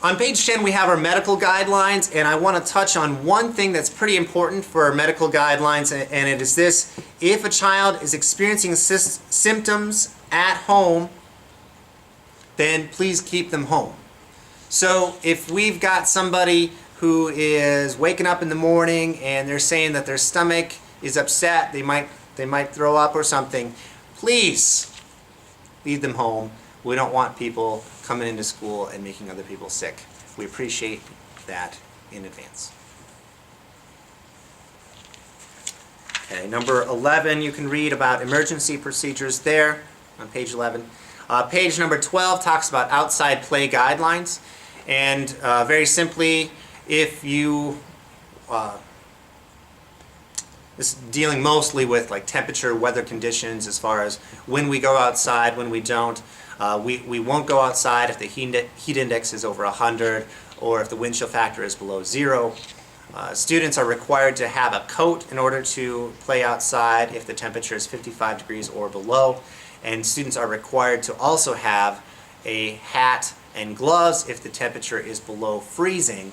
On page 10 we have our medical guidelines, and I want to touch on one thing that's pretty important for our medical guidelines, and it is this: if a child is experiencing symptoms at home, then please keep them home. So if we've got somebody who is waking up in the morning and they're saying that their stomach is upset, they might throw up or something, please leave them home. We don't want people coming into school and making other people sick. We appreciate that in advance. Okay, number 11, you can read about emergency procedures there on page 11. Page number 12 talks about outside play guidelines, and very simply, if you this is dealing mostly with like temperature, weather conditions, as far as when we go outside, when we don't. We won't go outside if the heat index is over 100 or if the wind chill factor is below 0. Students are required to have a coat in order to play outside if the temperature is 55 degrees or below. And students are required to also have a hat and gloves if the temperature is below freezing.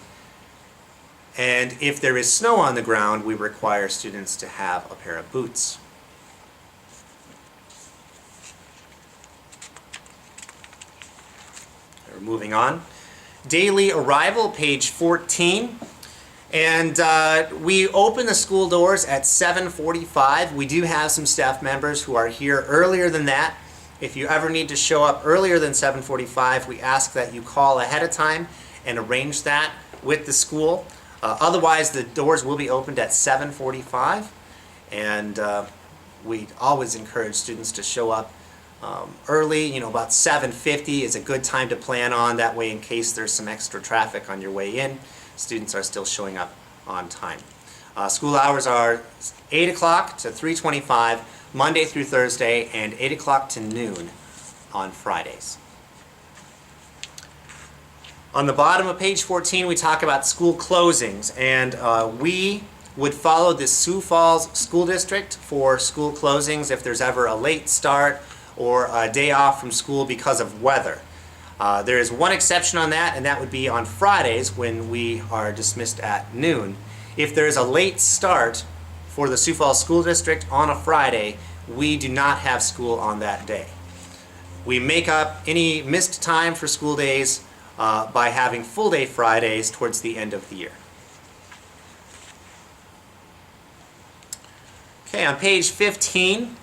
And if there is snow on the ground, we require students to have a pair of boots. We're moving on. Daily arrival, page 14. And we open the school doors at 7:45. We do have some staff members who are here earlier than that. If you ever need to show up earlier than 7:45, we ask that you call ahead of time and arrange that with the school. Otherwise, the doors will be opened at 7:45, and we always encourage students to show up early. About 7:50 is a good time to plan on. That way, in case there's some extra traffic on your way in, students are still showing up on time. School hours are 8 o'clock to 3:25 Monday through Thursday, and 8 o'clock to noon on Fridays. On the bottom of page 14, we talk about school closings, and we would follow the Sioux Falls School District for school closings if there's ever a late start or a day off from school because of weather. There is one exception on that, and that would be on Fridays when we are dismissed at noon. If there is a late start for the Sioux Falls School District on a Friday, we do not have school on that day. We make up any missed time for school days by having full day Fridays towards the end of the year. Okay, on page 15,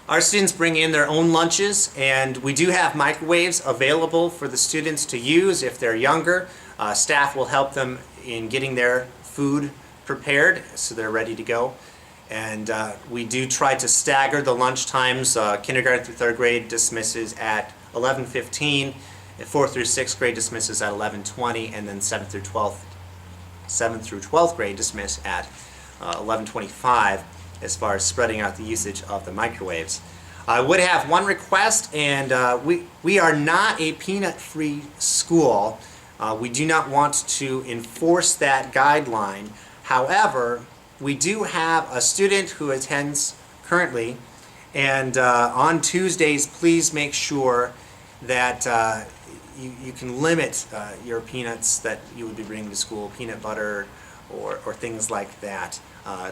our students bring in their own lunches, and we do have microwaves available for the students to use if they're younger. Staff will help them in getting their food prepared so they're ready to go. And we do try to stagger the lunch times. Kindergarten through 3rd grade dismisses at 11:15, 4th through 6th grade dismisses at 11:20, and then 7th through 12th grade dismiss at 11:25, as far as spreading out the usage of the microwaves. I would have one request, and we are not a peanut-free school. We do not want to enforce that guideline. However, we do have a student who attends currently, and on Tuesdays, please make sure that you can limit your peanuts that you would be bringing to school, peanut butter or things like that.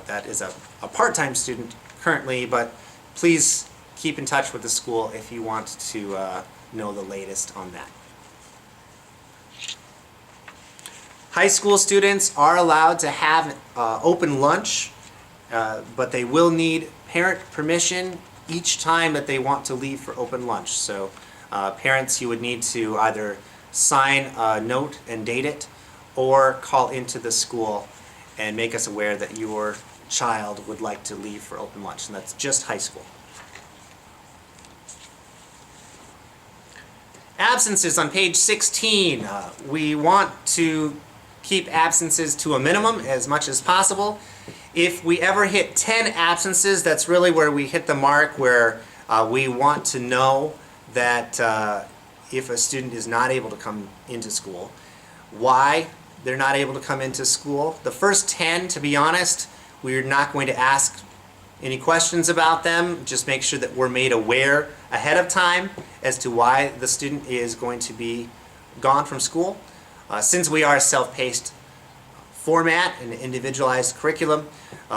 That is a part-time student currently, but please keep in touch with the school if you want to know the latest on that. High school students are allowed to have open lunch, but they will need parent permission each time that they want to leave for open lunch. So parents, you would need to either sign a note and date it, or call into the school and make us aware that your child would like to leave for open lunch, and that's just high school. Absences on page 16. We want to keep absences to a minimum as much as possible. If we ever hit 10 absences, that's really where we hit the mark where we want to know that if a student is not able to come into school, why they're not able to come into school. The first 10, to be honest, we're not going to ask any questions about them. Just make sure that we're made aware ahead of time as to why the student is going to be gone from school. Since we are a self-paced format, an individualized curriculum,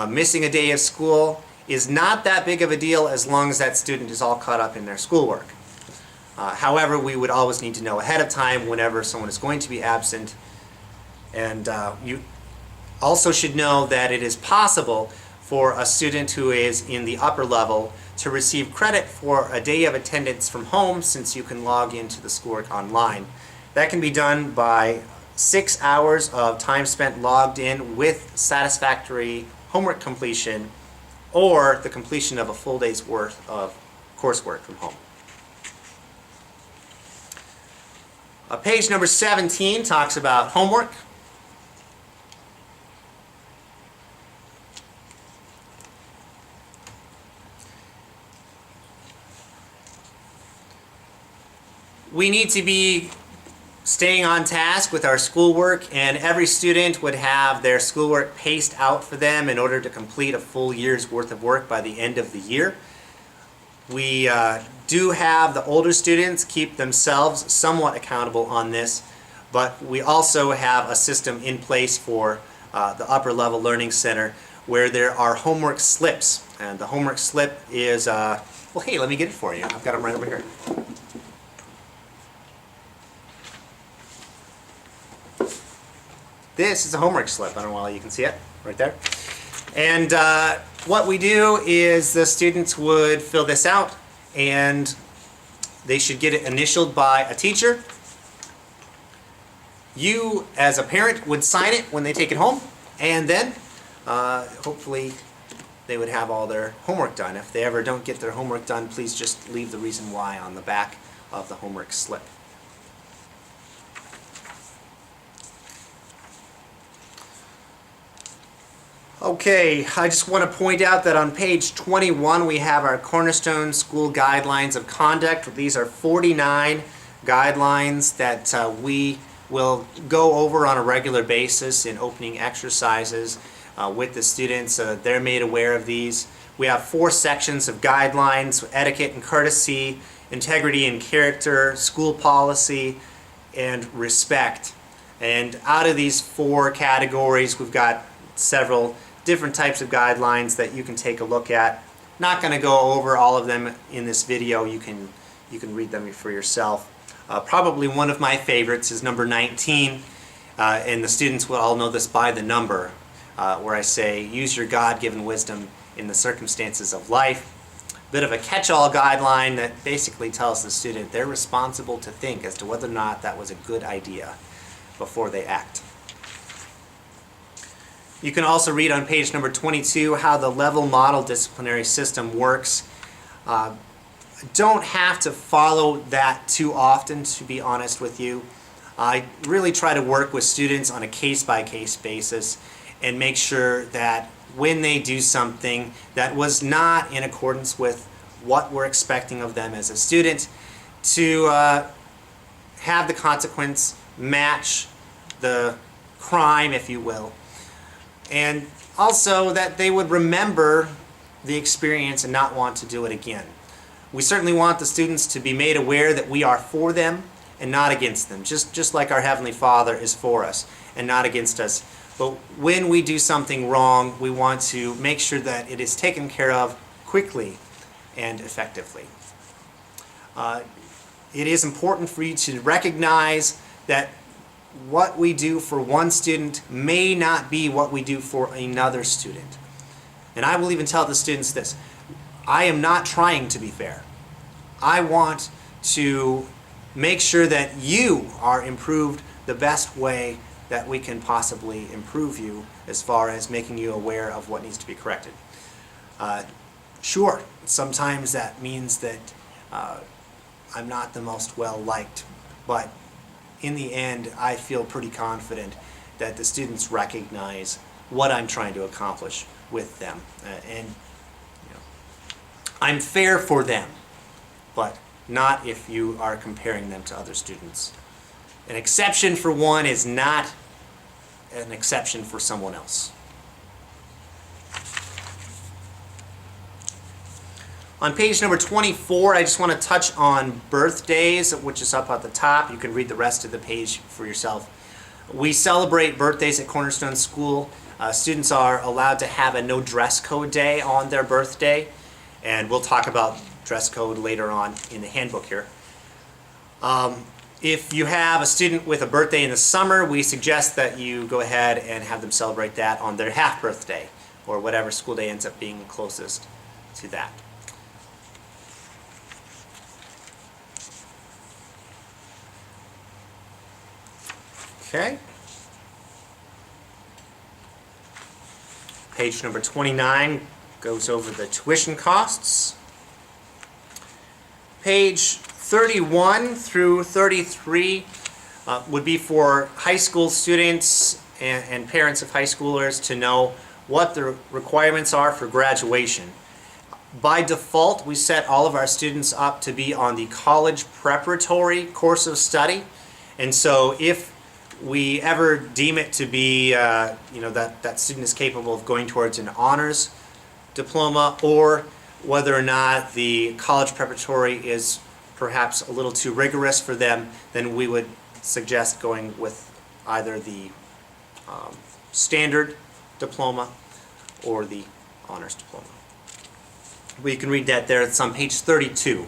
missing a day of school is not that big of a deal as long as that student is all caught up in their schoolwork. However, we would always need to know ahead of time whenever someone is going to be absent. And you also should know that it is possible for a student who is in the upper level to receive credit for a day of attendance from home, since you can log into the schoolwork online. That can be done by 6 hours of time spent logged in with satisfactory homework completion, or the completion of a full day's worth of coursework from home. Page number 17 talks about homework. We need to be staying on task with our schoolwork, and every student would have their schoolwork paced out for them in order to complete a full year's worth of work by the end of the year. We do have the older students keep themselves somewhat accountable on this, but we also have a system in place for the upper level learning center where there are homework slips. And the homework slip is, well, hey, let me get it for you. I've got them right over here. This is a homework slip. I don't know why you can see it right there. And what we do is the students would fill this out, and they should get it initialed by a teacher. You, as a parent, would sign it when they take it home, and then hopefully they would have all their homework done. If they ever don't get their homework done, please just leave the reason why on the back of the homework slip. Okay, I just want to point out that on page 21 we have our Cornerstone School Guidelines of Conduct. These are 49 guidelines that we will go over on a regular basis in opening exercises with the students. They're made aware of these. We have 4 sections of guidelines: etiquette and courtesy, integrity and character, school policy, and respect. And out of these 4 categories, we've got several different types of guidelines that you can take a look at. Not going to go over all of them in this video. You can read them for yourself. Probably one of my favorites is number 19, and the students will all know this by the number, where I say, use your God-given wisdom in the circumstances of life. Bit of a catch-all guideline that basically tells the student they're responsible to think as to whether or not that was a good idea before they act. You can also read on page number 22 how the level model disciplinary system works. Don't have to follow that too often, to be honest with you. I really try to work with students on a case-by-case basis and make sure that when they do something that was not in accordance with what we're expecting of them as a student, to have the consequence match the crime, if you will. And also that they would remember the experience and not want to do it again. We certainly want the students to be made aware that we are for them and not against them, just like our Heavenly Father is for us and not against us. But when we do something wrong, we want to make sure that it is taken care of quickly and effectively. It is important for you to recognize that what we do for one student may not be what we do for another student. And I will even tell the students this: I am not trying to be fair. I want to make sure that you are improved the best way that we can possibly improve you, as far as making you aware of what needs to be corrected. Sure, sometimes that means that I'm not the most well-liked, but in the end, I feel pretty confident that the students recognize what I'm trying to accomplish with them. And you know, I'm fair for them, but not if you are comparing them to other students. An exception for one is not an exception for someone else. On page number 24, I just want to touch on birthdays, which is up at the top. You can read the rest of the page for yourself. We celebrate birthdays at Cornerstone School. Students are allowed to have a no dress code day on their birthday, and we'll talk about dress code later on in the handbook here. If you have a student with a birthday in the summer, we suggest that you go ahead and have them celebrate that on their half birthday, or whatever school day ends up being closest to that. Okay. Page number 29 goes over the tuition costs. Page 31 through 33 would be for high school students and parents of high schoolers to know what the requirements are for graduation. By default, we set all of our students up to be on the college preparatory course of study, and so if we ever deem it to be, that student is capable of going towards an honors diploma, or whether or not the college preparatory is perhaps a little too rigorous for them, then we would suggest going with either the standard diploma or the honors diploma. We can read that there. It's on page 32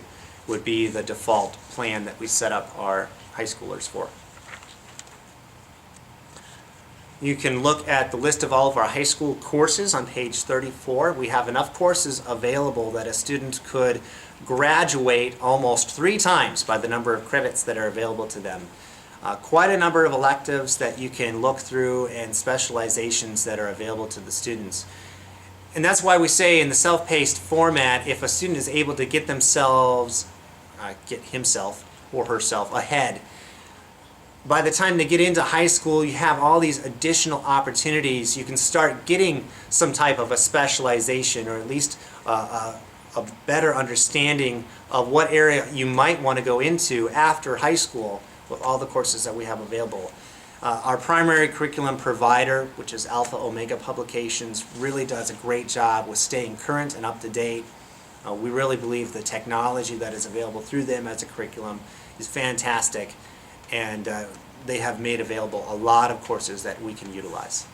would be the default plan that we set up our high schoolers for. You can look at the list of all of our high school courses on page 34. We have enough courses available that a student could graduate almost 3 times by the number of credits that are available to them. Quite a number of electives that you can look through and specializations that are available to the students. And that's why we say in the self-paced format, if a student is able to get himself or herself ahead, by the time they get into high school, you have all these additional opportunities. You can start getting some type of a specialization, or at least a better understanding of what area you might want to go into after high school with all the courses that we have available. Our primary curriculum provider, which is Alpha Omega Publications, really does a great job with staying current and up to date. We really believe the technology that is available through them as a curriculum is fantastic, and they have made available a lot of courses that we can utilize.